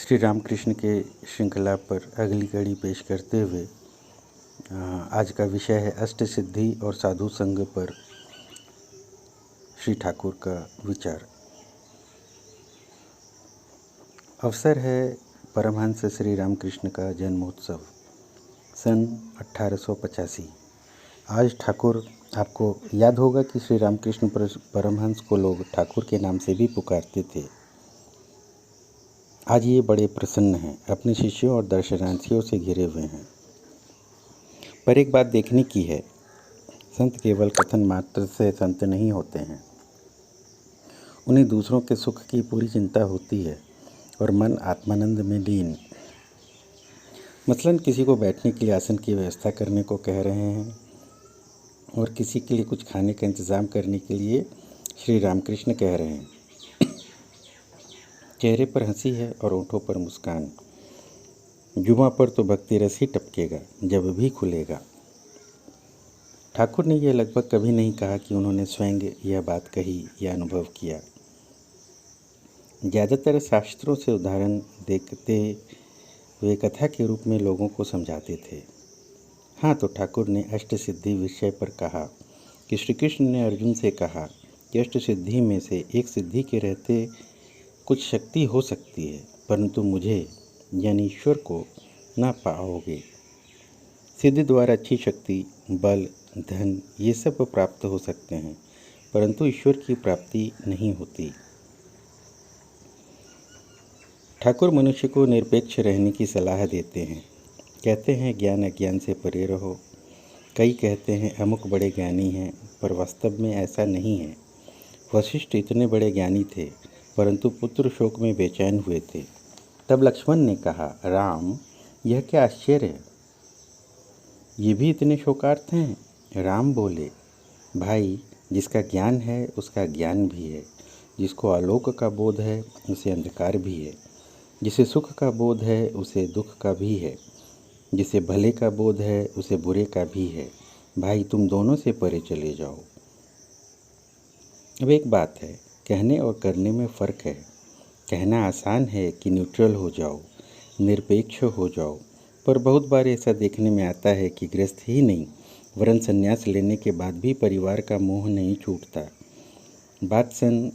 श्री रामकृष्ण के श्रृंखला पर अगली कड़ी पेश करते हुए आज का विषय है अष्ट सिद्धि और साधु संग पर श्री ठाकुर का विचार। अवसर है परमहंस श्री रामकृष्ण का जन्मोत्सव सन 1885। आज ठाकुर, आपको याद होगा कि श्री रामकृष्ण परमहंस को लोग ठाकुर के नाम से भी पुकारते थे। आज ये बड़े प्रसन्न हैं, अपने शिष्यों और दर्शनार्थियों से घिरे हुए हैं। पर एक बात देखने की है, संत केवल कथन मात्र से संत नहीं होते हैं। उन्हें दूसरों के सुख की पूरी चिंता होती है और मन आत्मानंद में लीन। मसलन किसी को बैठने के लिए आसन की व्यवस्था करने को कह रहे हैं और किसी के लिए कुछ खाने का इंतज़ाम करने के लिए श्री रामकृष्ण कह रहे हैं। चेहरे पर हंसी है और होठों पर मुस्कान। जुबां पर तो भक्ति रस ही टपकेगा जब भी खुलेगा। ठाकुर ने यह लगभग कभी नहीं कहा कि उन्होंने स्वयं यह बात कही या अनुभव किया। ज़्यादातर शास्त्रों से उदाहरण देखते हुए कथा के रूप में लोगों को समझाते थे। हाँ, तो ठाकुर ने अष्ट सिद्धि विषय पर कहा कि श्री कृष्ण ने अर्जुन से कहा कि अष्ट सिद्धि में से एक सिद्धि के रहते कुछ शक्ति हो सकती है, परंतु मुझे यानी ईश्वर को ना पाओगे। सिद्धि द्वारा अच्छी शक्ति, बल, धन ये सब प्राप्त हो सकते हैं, परंतु ईश्वर की प्राप्ति नहीं होती। ठाकुर मनुष्य को निरपेक्ष रहने की सलाह देते हैं। कहते हैं ज्ञान अज्ञान से परे रहो। कई कहते हैं अमुक बड़े ज्ञानी हैं, पर वास्तव में ऐसा नहीं है। वशिष्ठ इतने बड़े ज्ञानी थे, परंतु पुत्र शोक में बेचैन हुए थे। तब लक्ष्मण ने कहा, राम, यह क्या आश्चर्य है, ये भी इतने शोकार्त हैं। राम बोले, भाई, जिसका ज्ञान है उसका ज्ञान भी है, जिसको आलोक का बोध है उसे अंधकार भी है, जिसे सुख का बोध है उसे दुख का भी है, जिसे भले का बोध है उसे बुरे का भी है। भाई, तुम दोनों से परे चले जाओ। अब एक बात है, कहने और करने में फ़र्क है। कहना आसान है कि न्यूट्रल हो जाओ, निरपेक्ष हो जाओ, पर बहुत बार ऐसा देखने में आता है कि गृहस्थ ही नहीं वरन संन्यास लेने के बाद भी परिवार का मोह नहीं छूटता। बात सन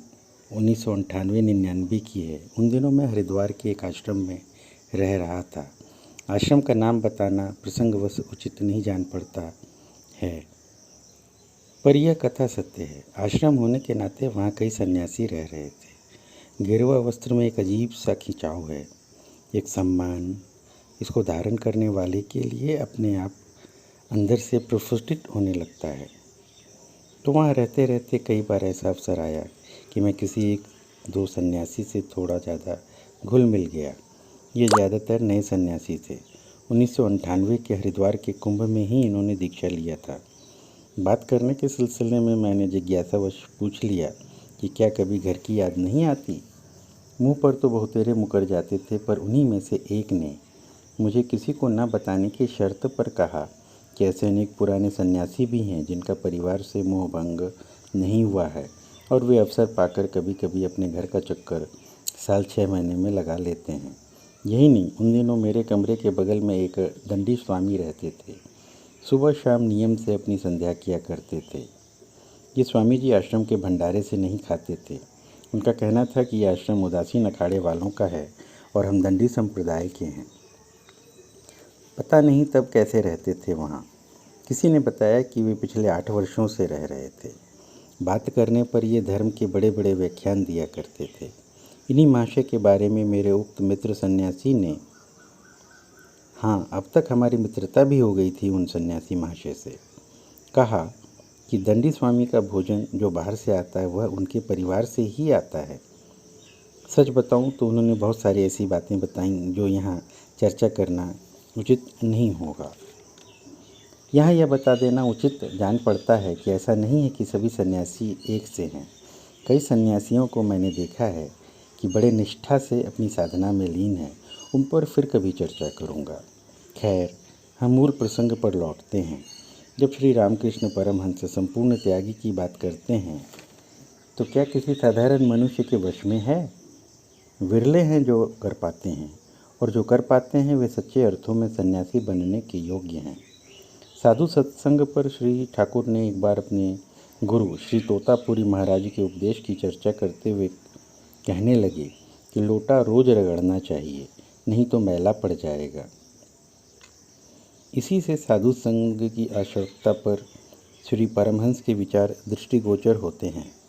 1998-99 की है। उन दिनों मैं हरिद्वार के एक आश्रम में रह रहा था। आश्रम का नाम बताना प्रसंगवश उचित नहीं जान पड़ता है, पर यह कथा सत्य है। आश्रम होने के नाते वहाँ कई सन्यासी रह रहे थे। गेरुआ वस्त्र में एक अजीब सा खिंचाव है, एक सम्मान। इसको धारण करने वाले के लिए अपने आप अंदर से प्रफुल्लित होने लगता है। तो वहाँ रहते रहते कई बार ऐसा अवसर आया कि मैं किसी एक दो सन्यासी से थोड़ा ज़्यादा घुल मिल गया। ये ज़्यादातर नए सन्यासी थे। 1998 के हरिद्वार के कुंभ में ही इन्होंने दीक्षा लिया था। बात करने के सिलसिले में मैंने जिज्ञासावश पूछ लिया कि क्या कभी घर की याद नहीं आती। मुंह पर तो बहुतेरे मुकर जाते थे, पर उन्हीं में से एक ने मुझे किसी को न बताने की शर्त पर कहा कि ऐसे अनेक पुराने सन्यासी भी हैं जिनका परिवार से मोह भंग नहीं हुआ है और वे अवसर पाकर कभी कभी अपने घर का चक्कर साल 6 महीने में लगा लेते हैं। यही नहीं, उन दिनों मेरे कमरे के बगल में एक दंडी स्वामी रहते थे। सुबह शाम नियम से अपनी संध्या किया करते थे। ये स्वामी जी आश्रम के भंडारे से नहीं खाते थे। उनका कहना था कि यह आश्रम उदासीन अखाड़े वालों का है और हम दंडी संप्रदाय के हैं। पता नहीं तब कैसे रहते थे वहाँ। किसी ने बताया कि वे पिछले 8 वर्षों से रह रहे थे। बात करने पर ये धर्म के बड़े बड़े व्याख्यान दिया करते थे। इन्हीं महाशय के बारे में मेरे उक्त मित्र सन्यासी ने, हाँ, अब तक हमारी मित्रता भी हो गई थी उन सन्यासी महाशय से, कहा कि दंडी स्वामी का भोजन जो बाहर से आता है वह उनके परिवार से ही आता है। सच बताऊं तो उन्होंने बहुत सारी ऐसी बातें बताईं जो यहाँ चर्चा करना उचित नहीं होगा। यहाँ यह बता देना उचित जान पड़ता है कि ऐसा नहीं है कि सभी सन्यासी एक से हैं। कई सन्यासियों को मैंने देखा है कि बड़े निष्ठा से अपनी साधना में लीन हैं। उन पर फिर कभी चर्चा करूँगा। खैर, हम मूल प्रसंग पर लौटते हैं। जब श्री रामकृष्ण परमहंस संपूर्ण त्यागी की बात करते हैं तो क्या किसी साधारण मनुष्य के वश में है? विरले हैं जो कर पाते हैं, और जो कर पाते हैं वे सच्चे अर्थों में सन्यासी बनने के योग्य हैं। साधु सत्संग पर श्री ठाकुर ने एक बार अपने गुरु श्री तोतापुरी महाराज के उपदेश की चर्चा करते हुए कहने लगे कि लोटा रोज रगड़ना चाहिए, नहीं तो मैला पड़ जाएगा। इसी से साधु संग की आवश्यकता पर श्री परमहंस के विचार दृष्टिगोचर होते हैं।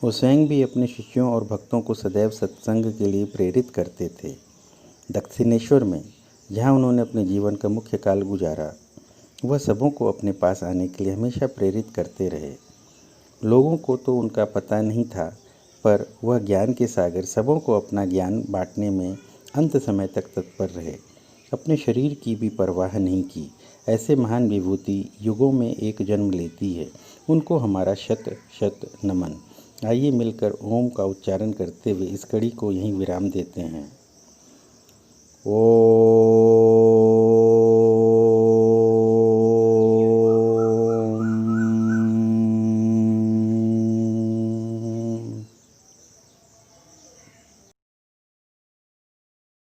वो स्वयं भी अपने शिष्यों और भक्तों को सदैव सत्संग के लिए प्रेरित करते थे। दक्षिणेश्वर में, जहाँ उन्होंने अपने जीवन का मुख्य काल गुजारा, वह सबों को अपने पास आने के लिए हमेशा प्रेरित करते रहे। लोगों को तो उनका पता नहीं था, पर वह ज्ञान के सागर सबों को अपना ज्ञान बांटने में अंत समय तक तत्पर रहे। अपने शरीर की भी परवाह नहीं की। ऐसे महान विभूति युगों में एक जन्म लेती है, उनको हमारा शत शत नमन। आइए मिलकर ओम का उच्चारण करते हुए इस कड़ी को यहीं विराम देते हैं। ओम।